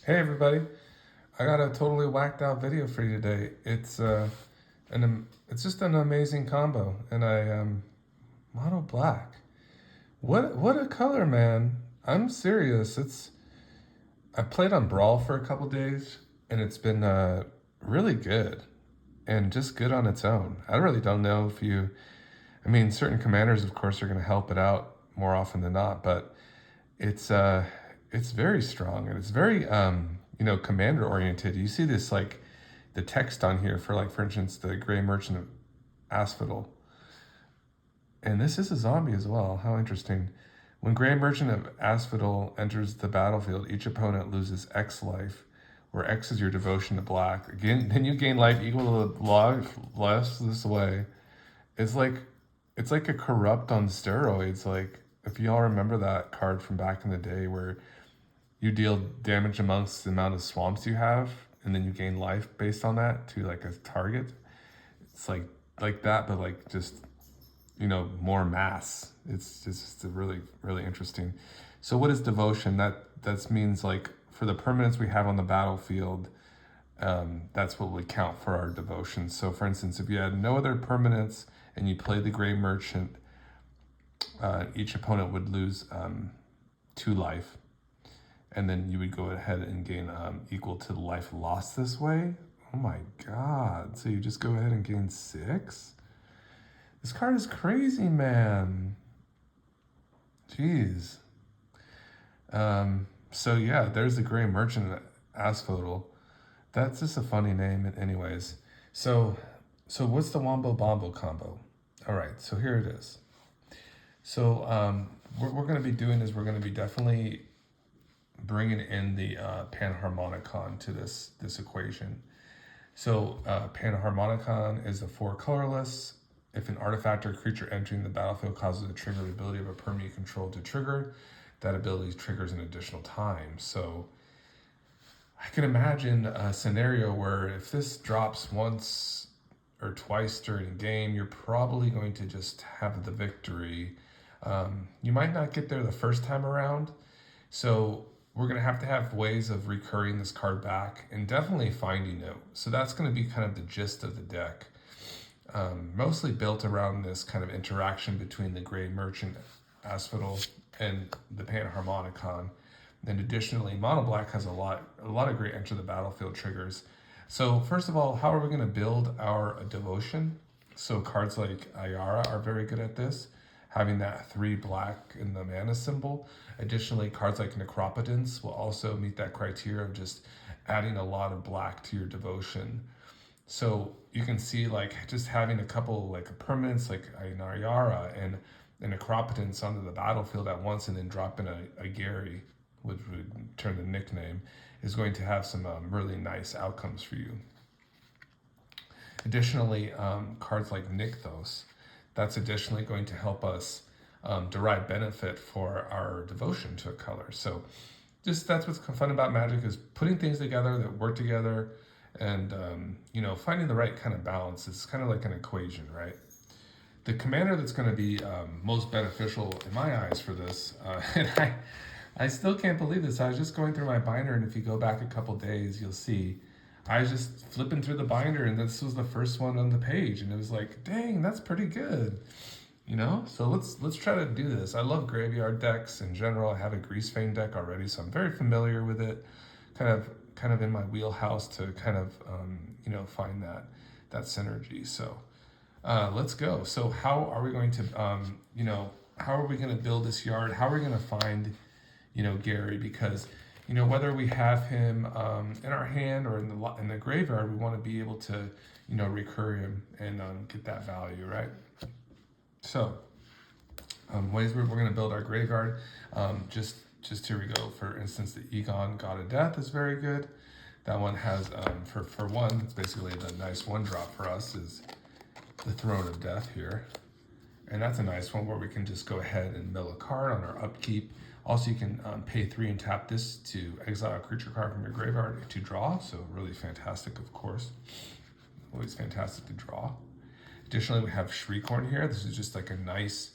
Hey everybody, I got a totally whacked out video for you today. It's just an amazing combo, and I mono black. What a color, man! I'm serious. I played on Brawl for a couple days, and it's been really good, and just good on its own. I really don't know if you. I mean, certain commanders, of course, are going to help it out more often than not, but it's uh it's very strong and it's very commander oriented. You see this like the text on here for like for instance the Gray Merchant of Asphodel, and this is a zombie as well. How interesting. When Gray Merchant of Asphodel enters the battlefield, each opponent loses X life, where X is your devotion to black. Again, then you gain life equal to life less this way. It's like it's like a corrupt on steroids. Like if y'all remember that card from back in the day where you deal damage amongst the amount of swamps you have, and then you gain life based on that to like a target. It's like that, but like just more mass. It's just really interesting. So what is devotion? That means like for the permanents we have on the battlefield, that's what would count for our devotion. So for instance, if you had no other permanents and you play the Gray Merchant, each opponent would lose 2 life, and then you would go ahead and gain equal to the life lost this way. Oh my god. So you just go ahead and gain 6? This card is crazy, man. Jeez. So yeah, there's the Gray Merchant Asphodel. That's just a funny name anyways. So what's the Wombo Bombo combo? All right, so here it is. So what we're going to be doing is we're going to be definitely bringing in the panharmonicon to this equation. So panharmonicon is a 4 colorless. If an artifact or creature entering the battlefield causes a trigger the ability of a permanent you control to trigger, that ability triggers an additional time. So I can imagine a scenario where if this drops once or twice during a game, you're probably going to just have the victory. You might not get there the first time around, so we're going to have ways of recurring this card back and definitely finding it. So that's going to be kind of the gist of the deck. Mostly built around this kind of interaction between the Gray Merchant Asphodel and the panharmonicon. And additionally, mono black has a lot of great enter the battlefield triggers. So first of all, how are we going to build our devotion? So cards like Ayara are very good at this, having that 3 black in the mana symbol. Additionally, cards like Necropotence will also meet that criteria of just adding a lot of black to your devotion. So you can see like just having a couple like permanents like Ayara and Necropotence onto the battlefield at once and then dropping a Gary, which would turn the nickname, is going to have some really nice outcomes for you. Additionally, cards like Nykthos, that's additionally going to help us derive benefit for our devotion to a color. So just that's what's fun about Magic, is putting things together that work together, and finding the right kind of balance. It's kind of like an equation, right? The commander that's going to be most beneficial in my eyes for this, and I still can't believe this. I was just going through my binder, and if you go back a couple days, you'll see I was just flipping through the binder, and this was the first one on the page, and it was like, dang, that's pretty good. So let's try to do this. I love graveyard decks in general. I have a Greasefang deck already, so I'm very familiar with it. Kind of in my wheelhouse to kind of find that synergy. So let's go. So how are we going to how are we going to build this yard? How are we going to find Gary? Because whether we have him in our hand or in the graveyard, we want to be able to recur him and get that value, right? So ways we're going to build our graveyard. Just here we go. For instance, the Egon God of Death is very good. That one has for one, it's basically the nice 1-drop for us is the Throne of Death here. And that's a nice one where we can just go ahead and mill a card on our upkeep. Also, you can pay 3 and tap this to exile a creature card from your graveyard to draw. So really fantastic, of course. Always fantastic to draw. Additionally, we have Shriekhorn here. This is just like a nice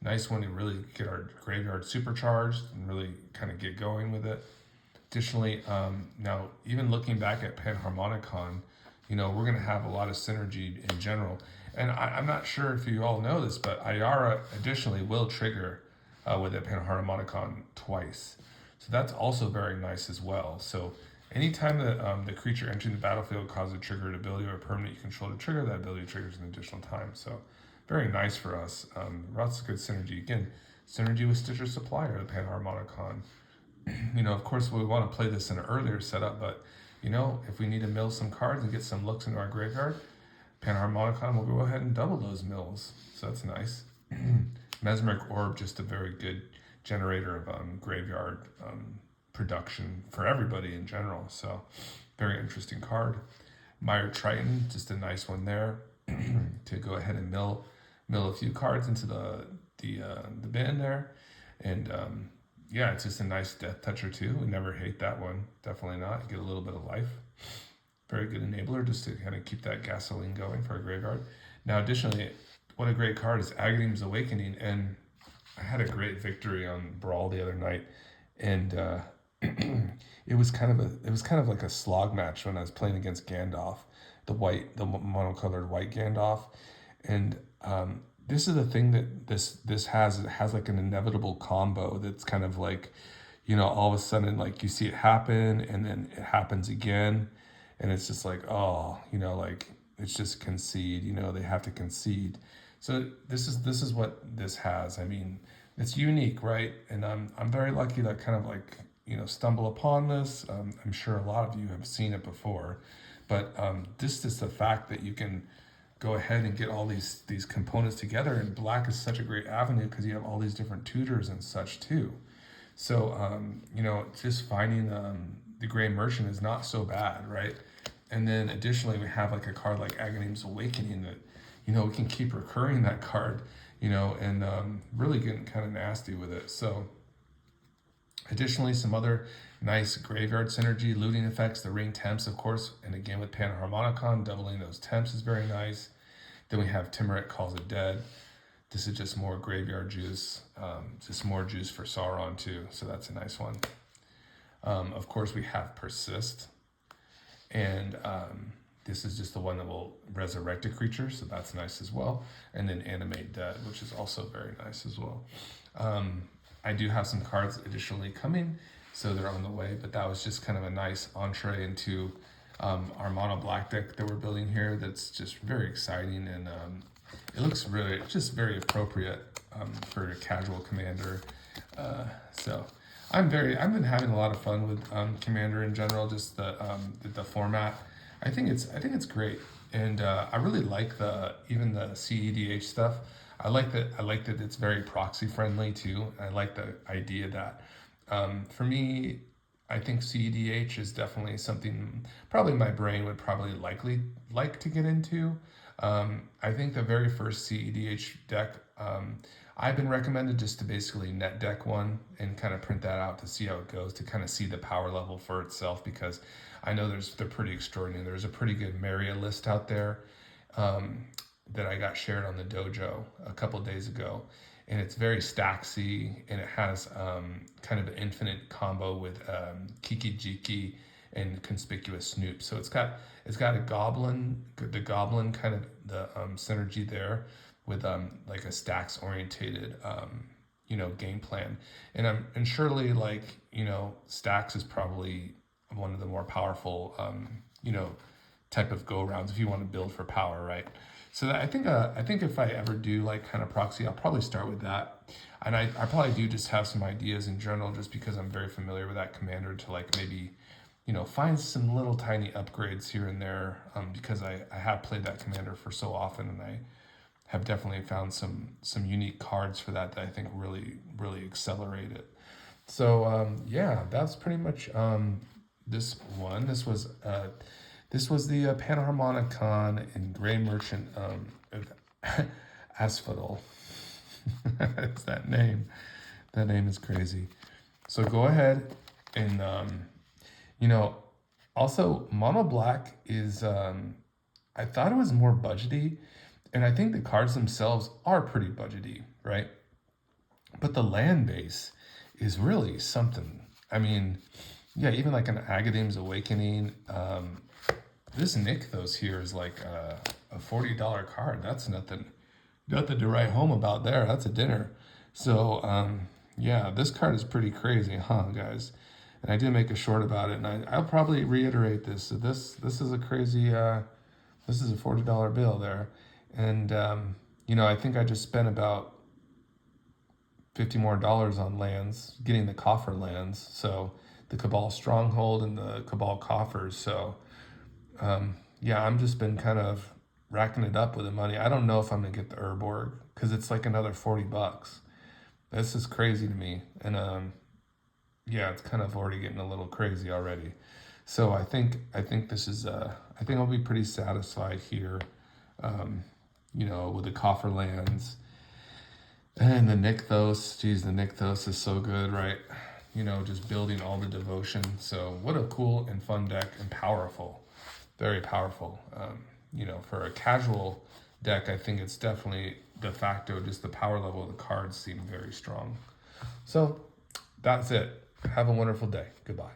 one to really get our graveyard supercharged and really kind of get going with it. Additionally, now even looking back at panharmonicon, we're going to have a lot of synergy in general. And I'm not sure if you all know this, but Ayara additionally will trigger with a panharmonicon twice. So that's also very nice as well. So anytime that the creature entering the battlefield causes a triggered ability or a permanent you control to trigger, that ability triggers an additional time. So very nice for us. Lots of good synergy. Again, synergy with Stitcher Supplier, the panharmonicon. Of course, we want to play this in an earlier setup, but if we need to mill some cards and get some looks into our graveyard, panharmonicon will go ahead and double those mills. So that's nice. Mesmeric Orb, just a very good generator of graveyard production for everybody in general. So very interesting card. Mire Triton, just a nice one there to go ahead and mill a few cards into the bin there, and yeah, it's just a nice death toucher too. We never hate that one. Definitely not. Get a little bit of life. Very good enabler just to kind of keep that gasoline going for a graveyard. Now, additionally, what a great card is Agadeem's Awakening. And I had a great victory on Brawl the other night, and it was kind of like a slog match when I was playing against Gandalf, the monocolored white Gandalf, and this is the thing that this has. It has like an inevitable combo that's kind of like, all of a sudden like you see it happen and then it happens again, and it's just like, oh, like it's just concede. They have to concede. So this is what this has. I mean, it's unique, right? And I'm very lucky to kind of like stumble upon this. I'm sure a lot of you have seen it before, but this is the fact that you can go ahead and get all these components together, and black is such a great avenue because you have all these different tutors and such too. So just finding the Gray Merchant is not so bad, right? And then additionally we have like a card like Agadeem's Awakening that we can keep recurring that card, and really getting kind of nasty with it. So additionally, some other nice graveyard synergy, looting effects, the ring temps, of course, and again with panharmonicon, doubling those temps is very nice. Then we have Timuret Calls It Dead. This is just more graveyard juice, just more juice for Sauron too, so that's a nice one. Of course, we have Persist, and this is just the one that will resurrect a creature, so that's nice as well. And then Animate Dead, which is also very nice as well. I do have some cards additionally coming, so they're on the way, but that was just kind of a nice entree into our mono black deck that we're building here. That's just very exciting, and it looks really just very appropriate for a casual commander. So I've been having a lot of fun with commander in general, just the format. I think it's great, and I really like even the CEDH stuff. I like that it's very proxy friendly too. I like the idea that for me, I think CEDH is definitely something probably my brain would probably likely like to get into. I think the very first CEDH deck I've been recommended just to basically net deck one and kind of print that out to see how it goes, to kind of see the power level for itself, because I know they're pretty extraordinary. There's a pretty good Maria list out there that I got shared on the dojo a couple days ago, and it's very stacksy, and it has kind of an infinite combo with Kiki Jiki and Conspicuous Snoop. So it's got a goblin, the goblin kind of the synergy there with like a stacks orientated game plan, and surely like stacks is probably one of the more powerful type of go rounds if you want to build for power, right? So I think if I ever do like kind of proxy, I'll probably start with that, and I probably do just have some ideas in general, just because I'm very familiar with that commander, to like maybe find some little tiny upgrades here and there, because I have played that commander for so often, and I have definitely found some unique cards for that I think really accelerate it. So yeah, that's pretty much this one. This was the Panharmonicon and Gray Merchant Asphodel. It's that name. That name is crazy. So go ahead and also mono black is I thought it was more budgety, and I think the cards themselves are pretty budgety, right? But the land base is really something. I mean, Yeah, even like an Agadeem's Awakening. This Nykthos here is like a $40 card. That's nothing to write home about there. That's a dinner. So yeah, this card is pretty crazy, huh, guys? And I did make a short about it, and I'll probably reiterate this. So this is a crazy. This is a $40 bill there, and you know, I think I just spent about $50 more on lands, getting the coffer lands. So the Cabal Stronghold and the Cabal coffers. So yeah, I'm just been kind of racking it up with the money. I don't know if I'm gonna get the Urborg because it's like another $40. This is crazy to me, and yeah, it's kind of already getting a little crazy already. So I think this is I think I'll be pretty satisfied here. You know, with the coffer lands and the Nykthos. Geez, the Nykthos is so good, right? You know, just building all the devotion. So what a cool and fun deck, and powerful, very powerful. You know, for a casual deck, I think it's definitely de facto just the power level of the cards seem very strong. So that's it. Have a wonderful day. Goodbye.